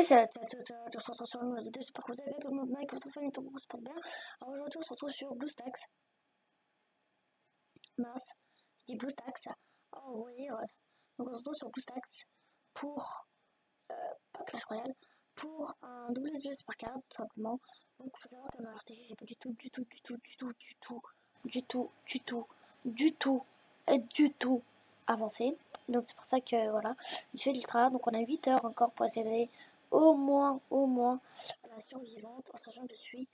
c'est la tête de sensation de deux. J'espère que vous avez bien, comme Mike, votre famille, ton groupe se porte bien. Alors aujourd'hui, on se retrouve sur BlueStacks. Mince, je dis BlueStacks. Oh oui, ouais. Donc on se retrouve sur BlueStacks pour, pas Clash Royale, pour un double SGS par carte, tout simplement. Donc il faut savoir que dans l'RTG, j'ai pas du tout avancé. Donc c'est pour ça que voilà, je fais l'ultra. Donc on a 8 heures encore pour essayer d'aller au moins à la survivante, en sachant que je suis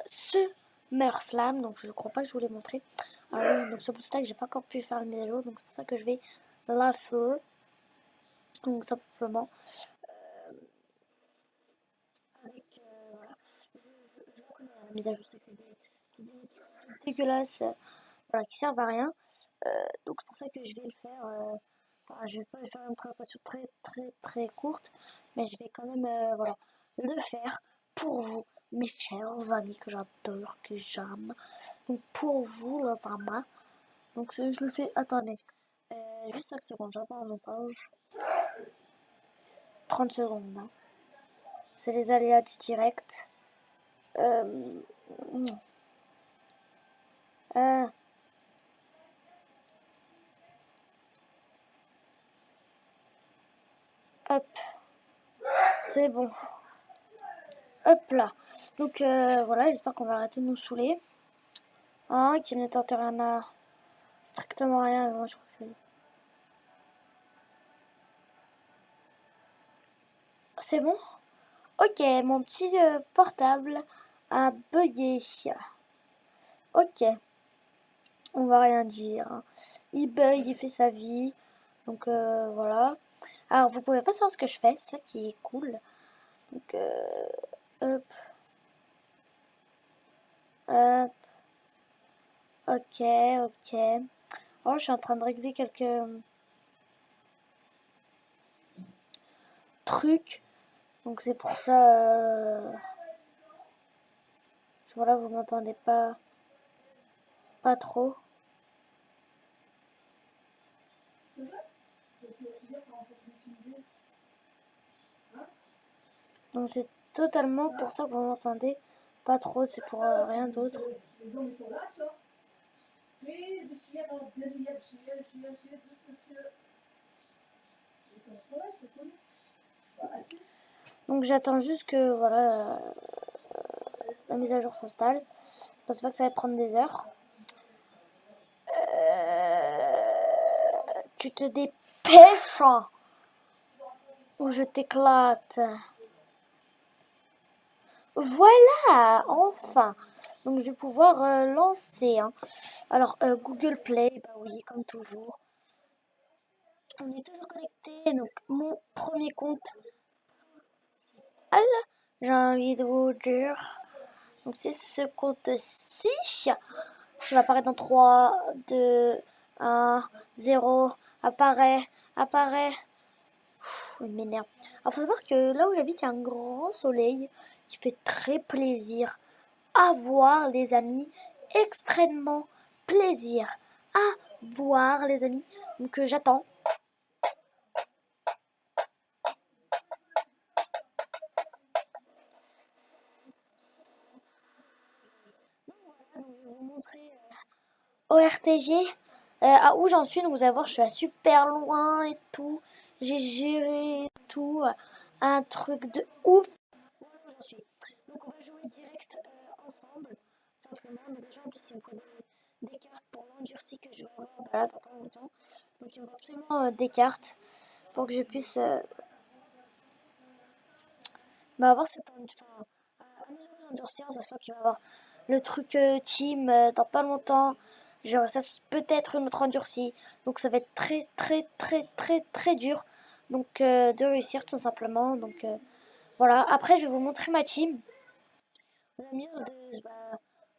Summer Slam. Donc je crois pas que je vous l'ai montré. Ah oui, donc sur BlueStack, j'ai pas encore pu faire une mise à jour. Donc c'est pour ça que je vais la faire. Donc simplement. Avec, voilà. Je reconnais la mise à jour, c'est des dégueulasses, voilà, qui servent à rien. Donc c'est pour ça que je vais le faire. Enfin, je vais pas faire une présentation très courte, mais je vais quand même voilà, le faire pour vous, mes chers amis que j'adore, que j'aime. Donc pour vous, les amis. Donc je le fais, attendez, juste 5 secondes, j'attends un montage. 30 secondes, hein. C'est les aléas du direct. Euh, euh, hop, c'est bon. Hop là. Donc voilà, j'espère qu'on va arrêter de nous saouler. Hein, qui ne tente rien à strictement rien. Moi, je crois que c'est bon. Ok, mon petit portable a bugué. Ok, on va rien dire. Il bug, il fait sa vie. Donc voilà. Alors vous pouvez pas savoir ce que je fais, c'est ça qui est cool. Donc hop, hop, ok, ok. Oh, je suis en train de régler quelques trucs. Donc c'est pour ça, voilà, vous m'entendez pas trop. Donc c'est totalement pour ça que vous m'entendez pas trop, c'est pour rien d'autre. Donc j'attends juste que voilà, la mise à jour s'installe. Je pense pas que ça va prendre des heures. Tu te dépêches ou je t'éclate. Voilà, enfin. Donc je vais pouvoir lancer. Hein. Alors Google Play, bah oui, comme toujours. On est toujours connecté. Donc mon premier compte. J'ai envie de vous dire. Donc c'est ce compte-ci. Ça va apparaître dans 3, 2, 1, 0. Apparaît. Il m'énerve. Alors faut savoir que là où j'habite, il y a un grand soleil qui fait très plaisir à voir, les amis. Extrêmement plaisir à voir, les amis. Donc j'attends. Je vais vous montrer au RTG à où j'en suis. Donc vous allez voir, je suis à super loin et tout. J'ai géré tout. Un truc de ouf. Voilà où j'en suis. Donc on va jouer direct ensemble. Simplement. Mais déjà en plus il me faut des cartes pour l'endurci que je vais avoir là dans pas longtemps. Donc il me faut absolument des cartes pour que je puisse avoir cette endurci, en sachant qu'il va y avoir le truc team dans pas longtemps. Genre ça peut-être une autre endurci. Donc ça va être très dur. Donc de réussir tout simplement. Donc voilà. Après je vais vous montrer ma team. Vous allez me dire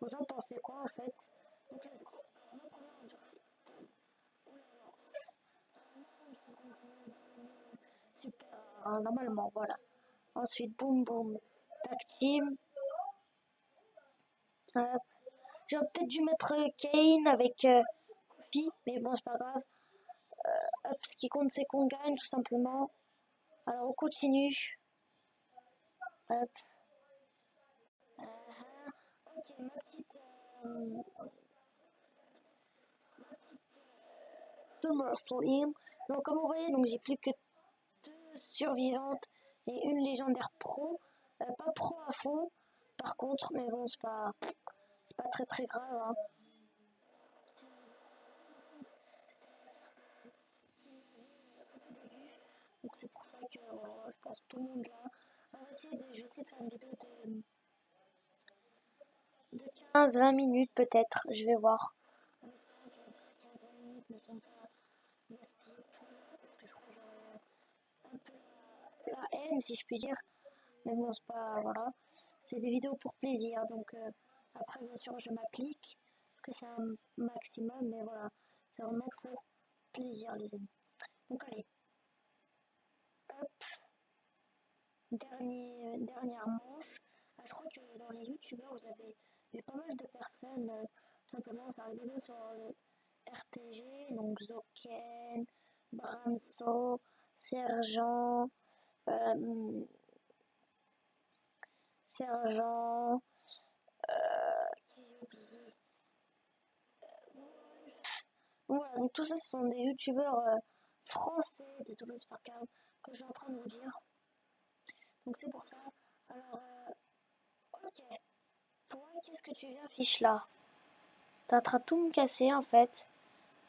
vous en pensez quoi en fait. Donc let's go. Super. Normalement voilà. Ensuite boum boum. Tag team. J'aurais peut-être dû mettre Kane avec Kofi. Mais bon c'est pas grave. Hop, ce qui compte c'est qu'on gagne tout simplement. Alors on continue. Hop. Ok, ma petite SummerSlam. Donc comme vous voyez, donc j'ai plus que 2 survivantes et une légendaire pro. Pas pro à fond, par contre, mais bon, c'est pas très grave. Hein. Donc c'est pour ça que je pense que tout le monde là. Je vais essayer de faire une vidéo de 15-20 minutes peut-être, je vais voir. En espérant que ces 15-20 minutes ne sont pas gaspillées pour moi, parce que je crois que j'aurais un peu la haine si je puis dire. Mais bon, c'est pas. Voilà. C'est des vidéos pour plaisir, donc après bien sûr je m'applique, parce que c'est un maximum, mais voilà. C'est vraiment pour plaisir les amis. Donc allez, hop, dernière manche. Ah, je crois que dans les youtubeurs vous avez eu pas mal de personnes tout simplement faire des vidéos sur RTG, donc Zoken, Bramso, Sergent, euh, Sergent, qui j'ai oublié. Voilà, donc tout ça ce sont des youtubeurs français de Toulouse par cœur que je suis en train de vous dire. Donc c'est pour ça. Alors, ok. Toi, qu'est-ce que tu viens fiche là? T'es en train de tout me casser en fait.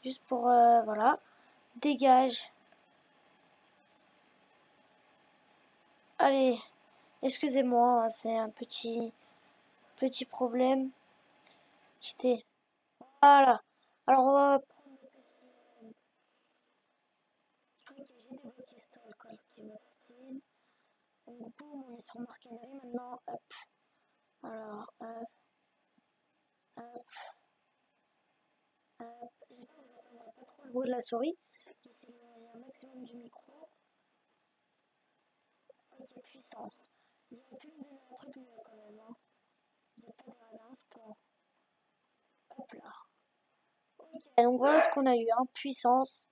Juste pour, voilà. Dégage. Allez, excusez-moi, hein, c'est un petit problème. Quittez. Voilà. Alors, on va prendre le PC. Ok, j'ai débloqué Stall Call Team of Steel. Donc, boum, on est sur Marquenerie maintenant. Hop. Alors, hop, hop, hop. J'espère que vous entendrez pas trop le bruit de la souris. J'essaie d'éloigner un maximum du micro. Ok, puissance. Vous avez pu me donner un truc mieux quand même, hein. Vous n'êtes pas des radins, pour. Hop là. Ok, donc voilà ce qu'on a eu, hein. Puissance.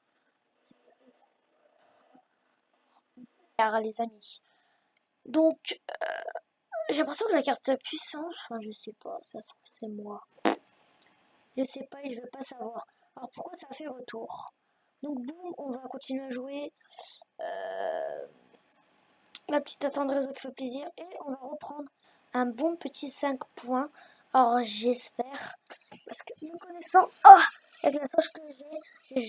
Car les amis. Donc, j'ai l'impression que la carte puissance, enfin je sais pas, ça se trouve c'est moi. Je sais pas et je veux pas savoir. Alors pourquoi ça fait retour? Donc boum, on va continuer à jouer. La petite attente réseau qui fait plaisir. Et on va reprendre un bon petit 5 points. Alors j'espère. Parce que me connaissant, avec la sauce que j'ai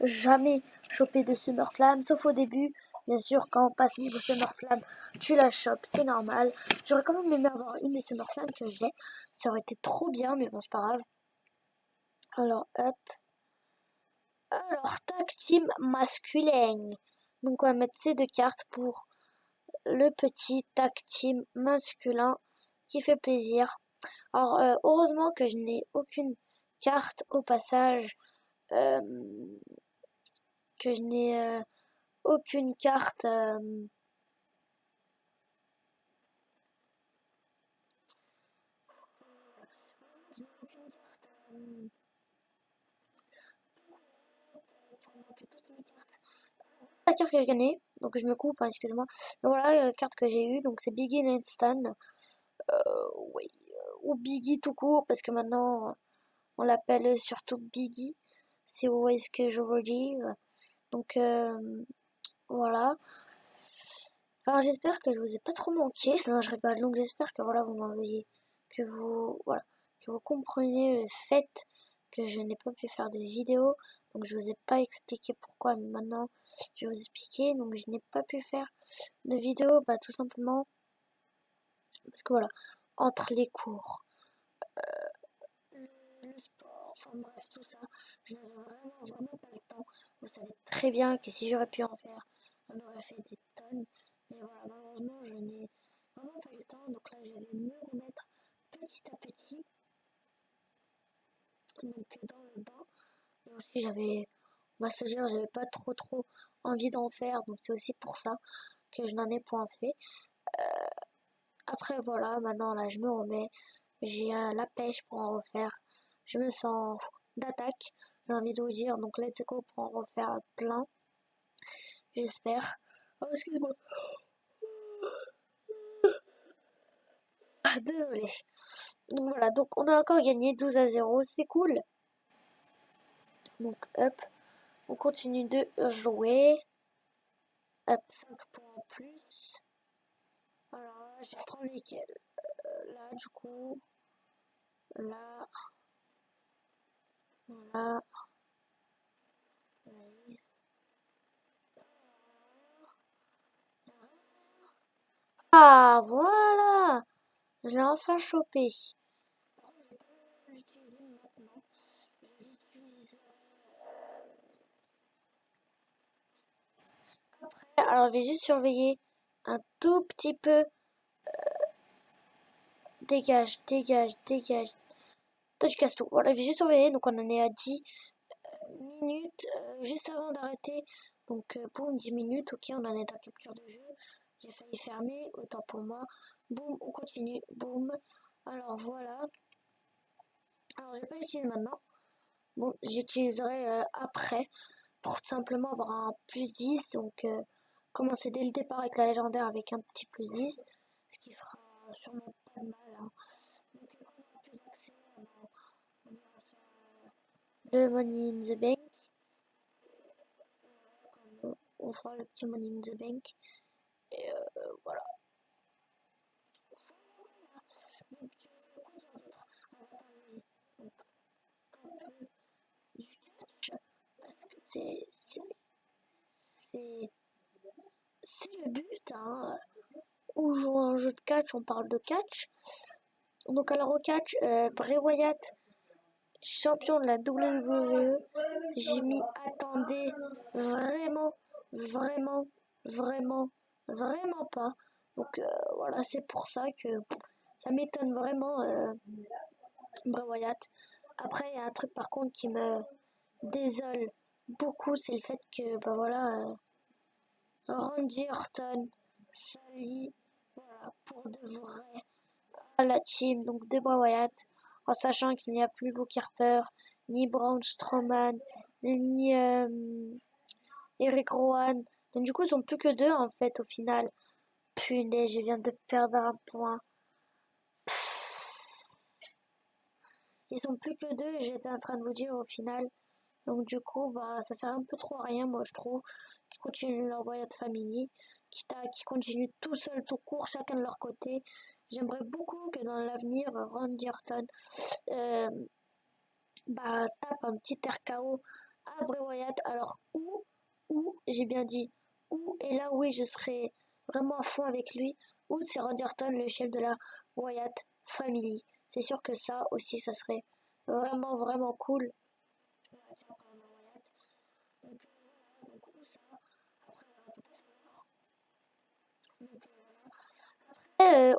jamais chopé de SummerSlam. Sauf au début. Bien sûr, quand on passe niveau SummerSlam, tu la chopes, c'est normal. J'aurais quand même aimé avoir une des SummerSlam que j'ai. Ça aurait été trop bien, mais bon, c'est pas grave. Alors, hop. Alors, tag team masculin. Donc, on va mettre ces 2 cartes pour le petit tag team masculin qui fait plaisir. Alors, heureusement que je n'ai aucune carte au passage. euh, que je n'ai aucune carte. La carte que j'ai gagnée, donc je me coupe, hein, excusez-moi. Voilà la carte que j'ai eue, donc c'est Biggie Langston. Oui, ou Biggie tout court, parce que maintenant on l'appelle surtout Biggie, si vous voyez ce que je veux dire. Donc voilà. Alors j'espère que je vous ai pas trop manqué. Non, je rigole. Donc j'espère que voilà vous m'envoyez, que vous voilà, que vous compreniez le fait que je n'ai pas pu faire de vidéo. Donc je vous ai pas expliqué pourquoi, mais maintenant je vais vous expliquer. Donc je n'ai pas pu faire de vidéo, bah tout simplement parce que voilà, entre les cours, le sport, enfin bref tout ça, je n'avais vraiment pas le temps. Vous savez très bien que si j'aurais pu en faire, on aurait fait des tonnes. Mais voilà, malheureusement je n'ai vraiment pas eu le temps. Donc là je vais me remettre petit à petit. Donc dans le bain. Et aussi on va se dire, j'avais pas trop envie d'en faire. Donc c'est aussi pour ça que je n'en ai point fait. Après voilà, maintenant là je me remets. J'ai la pêche pour en refaire. Je me sens d'attaque, j'ai envie de vous dire. Donc let's go pour en refaire plein. J'espère. Oh, excuse-moi. Ah, désolé. Donc voilà, donc on a encore gagné 12-0, c'est cool. Donc hop, on continue de jouer. Hop, 5 points en plus. Alors je prends lesquels? Là du coup, là, là, là. Ah voilà, je l'ai enfin chopé. Je vais l'utiliser maintenant. Je l'utilise après. Alors je vais juste surveiller un tout petit peu. Dégage, dégage, dégage. Toi, tu casses tout. Voilà, j'ai juste surveillé. Donc, on en est à 10 minutes. Juste avant d'arrêter. Donc, boum, 10 minutes. Ok, on en est à capture de jeu. J'ai failli fermer. Autant pour moi. Boum, on continue. Boum. Alors, voilà. Alors, je vais pas l'utiliser maintenant. Bon, j'utiliserai après. Pour tout simplement avoir un plus 10. Donc, commencer dès le départ avec la légendaire avec un petit plus 10. Ce qui fera sûrement pas de mal. Hein. Donc, quand on aura plus d'accès, on ira faire le Money in the Bank. On fera le petit Money in the Bank. Et voilà. Donc, quoi dire d'autre? On va parler donc, un peu du catch. Parce que c'est le but. Hein. On joue un jeu de catch, on parle de catch. Donc, alors au catch, Bray Wyatt, champion de la WWE. J'ai mis attendez vraiment, vraiment, vraiment, vraiment pas. Donc voilà, c'est pour ça que ça m'étonne vraiment Bray Wyatt. Après, il y a un truc par contre qui me désole beaucoup, c'est le fait que bah voilà, Randy Orton s'allie voilà, pour de vrai à la team donc de Bray Wyatt, en sachant qu'il n'y a plus Booker Harper, ni Braun Strowman, ni Eric Rowan. Donc du coup, ils sont plus que deux en fait au final. Punaise, je viens de perdre un point. Ils sont plus que deux et j'étais en train de vous dire au final. Donc du coup, bah ça sert un peu trop à rien, moi je trouve, qu'ils continuent leur voyage family, quitte à qu'ils continuent tout seuls, tout court, chacun de leur côté. J'aimerais beaucoup que dans l'avenir, Randy Orton bah tape un petit RKO à Bray Wyatt. Alors où, j'ai bien dit où, et là oui je serais vraiment à fond avec lui, ou c'est Randy Orton le chef de la Wyatt Family. C'est sûr que ça aussi ça serait vraiment vraiment cool.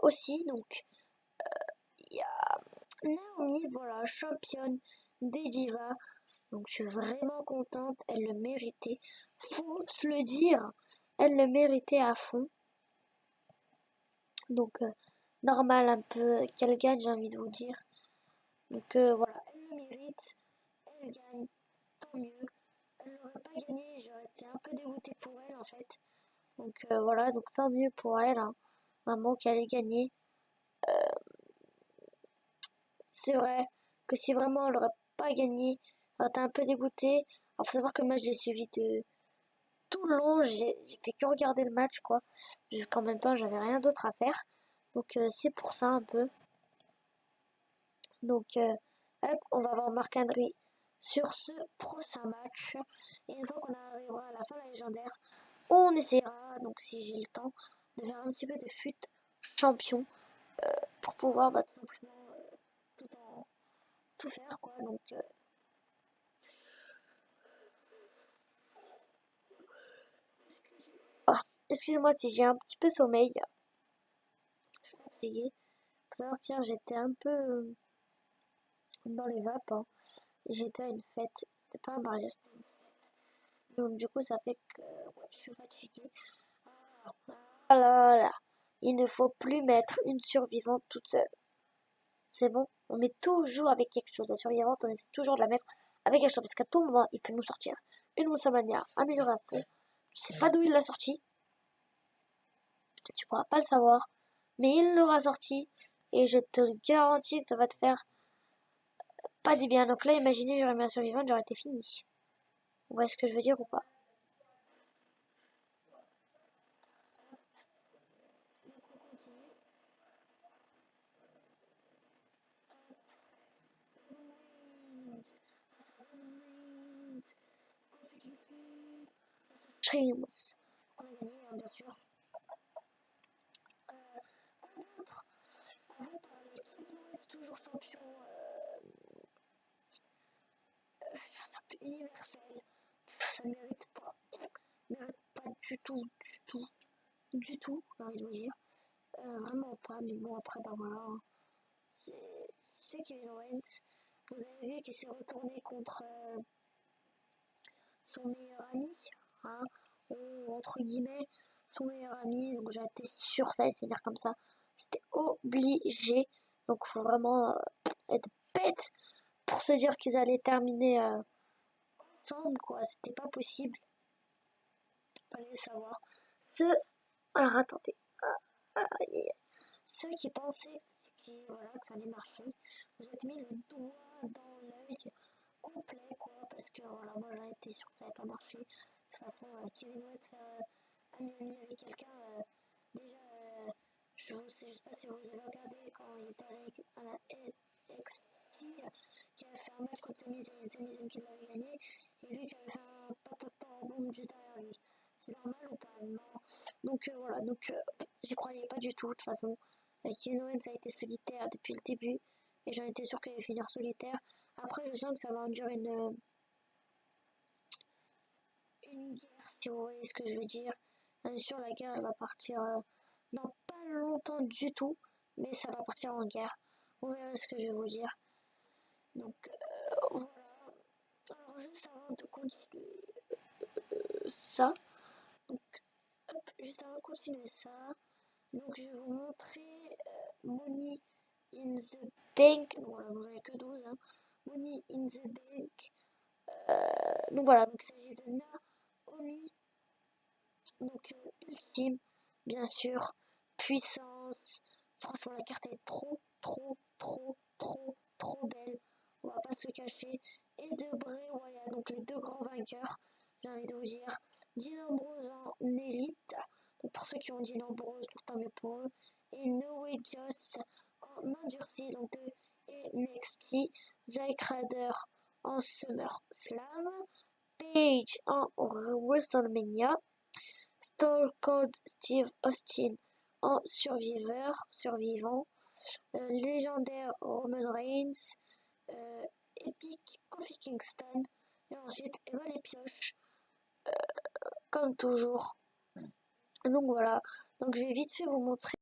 Aussi donc il y a Naomi, voilà, championne des divas. Donc je suis vraiment contente, elle le méritait. Faut se le dire, elle le méritait à fond. Donc normal un peu qu'elle gagne, j'ai envie de vous dire. Donc voilà, elle le mérite, elle gagne, tant mieux. Elle n'aurait pas gagné, j'aurais été un peu dégoûtée pour elle en fait. Donc voilà, donc tant mieux pour elle, hein. Vraiment qu'elle ait gagné. C'est vrai que si vraiment elle n'aurait pas gagné, j'aurais été un peu dégoûtée. Alors faut savoir que moi je l'ai suivi de tout le long, j'ai fait que regarder le match quoi. Qu'en même temps j'avais rien d'autre à faire. Donc c'est pour ça un peu. Donc hop, on va voir Marc-André sur ce prochain match. Et une fois qu'on arrivera à la fin de la légendaire, on essaiera, donc si j'ai le temps, de faire un petit peu de fut champion pour pouvoir bah, tout simplement tout faire quoi. Donc ah, excusez-moi si j'ai un petit peu sommeil. Je vais essayer. Faut savoir qu'hier j'étais un peu dans les vapes. Hein. J'étais à une fête. C'était pas un mariage, c'était une fête. Donc du coup ça fait que ouais, je suis fatiguée. Ah là là. Il ne faut plus mettre une survivante toute seule. C'est bon. On met toujours avec quelque chose. La survivante, on essaie toujours de la mettre avec quelque chose. Parce qu'à tout moment, il peut nous sortir une Moussamania améliorée à fond. Je sais pas d'où il l'a sorti. tu pourras pas le savoir, mais il l'aura sorti et je te garantis que ça va te faire pas du bien. Donc là, imaginez, j'aurais mis un survivant, j'aurais été fini. Vous voyez ce que je veux dire ou pas? Shameless. On a gagné, hein, bien sûr. Quoi d'autre? Avant, c'est toujours champion. C'est un simple universel. Ça mérite pas. Mérite pas du tout, du tout, du tout, j'ai envie de vous dire. Vraiment pas, mais bon, après, bah voilà. Hein. C'est Kevin Owens. Vous avez vu qu'il s'est retourné contre son meilleur ami, hein, ou entre guillemets, son meilleur ami. Donc j'ai été sûre, ça allait se finir comme ça. C'était obligé. Donc faut vraiment être bête pour se dire qu'ils allaient terminer ensemble, quoi. C'était pas possible. Fallait le savoir. Ceux, alors attendez. Ceux qui pensaient voilà, que ça allait marcher, vous êtes mis le doigt dans l'œil complet, quoi, parce que voilà, moi j'en étais sûre que ça n'allait pas marcher. De toute façon, Kevin Owens faire ami avec quelqu'un, déjà, je sais pas si vous avez regardé quand il était à la NXT, qui avait fait un match contre Sami Zayn qui l'avait gagné, et lui qui avait fait un papa boom juste derrière lui. C'est normal ou pas? Non. Donc voilà, donc j'y croyais pas du tout, de toute façon. Kevin Owens a été solitaire depuis le début, et j'en étais sûre qu'il allait finir solitaire. Après, je sens que ça va endurer une guerre, si vous voyez ce que je veux dire. Bien sûr, la guerre, elle va partir dans pas longtemps du tout, mais ça va partir en guerre. Vous verrez ce que je vais vous dire. Donc, voilà. Alors, juste avant de continuer ça, donc, hop, juste avant de continuer ça, donc je vais vous montrer Money in the Bank. Voilà, vous n'avez que 12, hein. Money in the Bank. Donc voilà, donc il s'agit de Naomi. Donc ultime, bien sûr. Puissance. Franchement, la carte est trop, trop, trop, trop, trop belle. On va pas se cacher. Et de Bray Wyatt, donc les deux grands vainqueurs, j'ai envie de vous dire. Dean Ambrose en élite. Donc pour ceux qui ont Dean Ambrose, tout tant mieux pour eux. Et No Way Joss en endurci, donc de NXT. Zack Ryder en SummerSlam. Paige en WrestleMania. Stone Cold Steve Austin en survivant. Légendaire Roman Reigns. Epic Kofi Kingston. Et ensuite, Eva les pioches. Comme toujours. Donc voilà. Donc je vais vite fait vous montrer.